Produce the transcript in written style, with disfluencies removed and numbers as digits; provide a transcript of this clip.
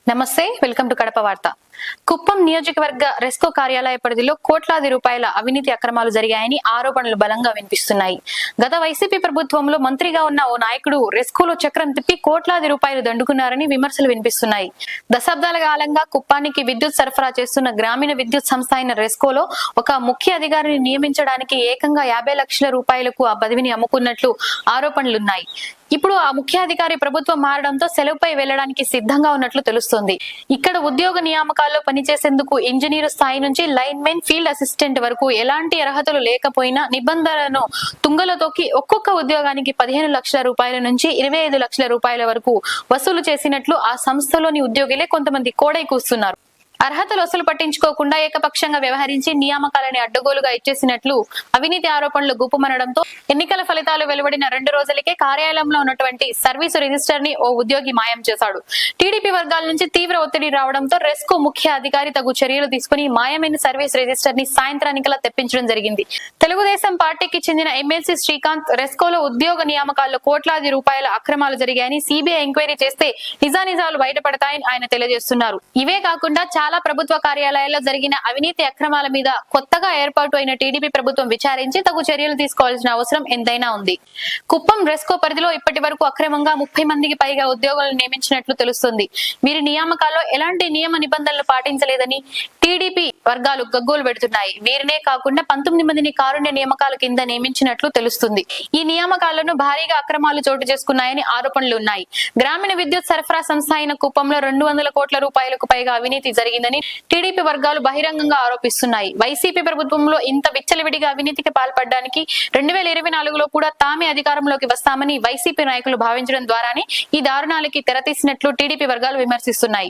నమస్తే, welcome to Kadapa వార్త. కుప్పం నియోజకవర్గ రెస్కో కార్యాలయ పరిధిలో కోట్లాది రూపాయల అవినీతి అక్రమాలు జరిగాయని ఆరోపణలు బలంగా వినిపిస్తున్నాయి. గత వైసీపీ ప్రభుత్వంలో మంత్రిగా ఉన్న ఓ నాయకుడు రెస్కోలో చక్రం తిప్పి కోట్లాది రూపాయలు దండుకున్నారని విమర్శలు వినిపిస్తున్నాయి. దశాబ్దాల కాలంగా కుప్పానికి విద్యుత్ సరఫరా చేస్తున్న గ్రామీణ విద్యుత్ సంస్థ అయిన రెస్కోలో ఒక ముఖ్య అధికారిని నియమించడానికి ఏకంగా 50 లక్షల రూపాయలకు ఆ పదవిని అమ్ముకున్నట్లు ఆరోపణలున్నాయి. ఇప్పుడు ఆ ముఖ్యాధికారి ప్రభుత్వం మారడంతో సెలవుపై వెళ్లడానికి సిద్ధంగా ఉన్నట్లు తెలుస్తోంది. ఇక్కడ ఉద్యోగ నియామకాల్లో పనిచేసేందుకు ఇంజనీరు స్థాయి నుంచి లైన్మెన్, ఫీల్డ్ అసిస్టెంట్ వరకు ఎలాంటి అర్హతలు లేకపోయినా నిబంధనలను తుంగలో తొక్కి ఒక్కొక్క ఉద్యోగానికి 15 లక్షల రూపాయల నుంచి 25 లక్షల రూపాయల వరకు వసూలు చేసినట్లు ఆ సంస్థలోని ఉద్యోగులే కొంతమంది కోడై కూస్తున్నారు. అర్హతలు అసలు పట్టించుకోకుండా ఏకపక్షంగా వ్యవహరించి నియామకాలని అడ్డగోలుగా ఇచ్చేసినట్లు అవినీతి ఆరోపణలు గుప్పుమనడంతో ఎన్నికల ఫలితాలు వెలువడిన 2 రోజులకే కార్యాలయంలో ఉన్నటువంటి సర్వీసు రిజిస్టర్ ని ఓ ఉద్యోగి మాయం చేశాడు. టీడీపీ వర్గాల నుంచి తీవ్ర ఒత్తిడి రావడంతో రెస్కో ముఖ్య అధికారి తగు చర్యలు తీసుకుని మాయమైన సర్వీస్ రిజిస్టర్ ని సాయంత్రానికలా తెప్పించడం జరిగింది. తెలుగుదేశం పార్టీకి చెందిన ఎమ్మెల్సీ శ్రీకాంత్ రెస్కోలో ఉద్యోగ నియామకాల్లో కోట్లాది రూపాయల అక్రమాలు జరిగాయని సిబిఐ ఎంక్వైరీ చేస్తే నిజానిజాలు బయటపడతాయని ఆయన తెలియజేస్తున్నారు. ఇవే కాకుండా చాలా ప్రభుత్వ కార్యాలయాల్లో జరిగిన అవినీతి అక్రమాల మీద కొత్తగా ఏర్పాటు అయిన టీడీపీ ప్రభుత్వం విచారించి తగు చర్యలు తీసుకోవాల్సిన అవసరం ఎంతైనా ఉంది. కుప్పం రెస్కో పరిధిలో ఇప్పటి వరకు అక్రమంగా 30 మందికి పైగా ఉద్యోగులను నియమించినట్లు తెలుస్తుంది. వీరి నియామకాల్లో ఎలాంటి నియమ నిబంధనలు పాటించలేదని టీడీపీ వర్గాలు గగ్గోలు పెడుతున్నాయి. వీరినే కాకుండా 19 మందిని కారుణ్య నియామకాల కింద నియమించినట్లు తెలుస్తుంది. ఈ నియామకాలను భారీగా అక్రమాలు చోటు చేసుకున్నాయని ఆరోపణలు ఉన్నాయి. గ్రామీణ విద్యుత్ సరఫరా సంస్థ అయిన కుప్పంలో 200 కోట్ల రూపాయలకు పైగా అవినీతి జరిగిందని టీడీపీ వర్గాలు బహిరంగంగా ఆరోపిస్తున్నాయి. వైసీపీ ప్రభుత్వంలో ఇంత విచ్చలవిడిగా అవినీతికి పాల్పడడానికి 2024లో కూడా తామే అధికారంలోకి వస్తామని వైసీపీ నాయకులు భావించడం ద్వారానే ఈ దారుణాలకి తెరతీసినట్లు టీడీపీ వర్గాలు విమర్శిస్తున్నాయి.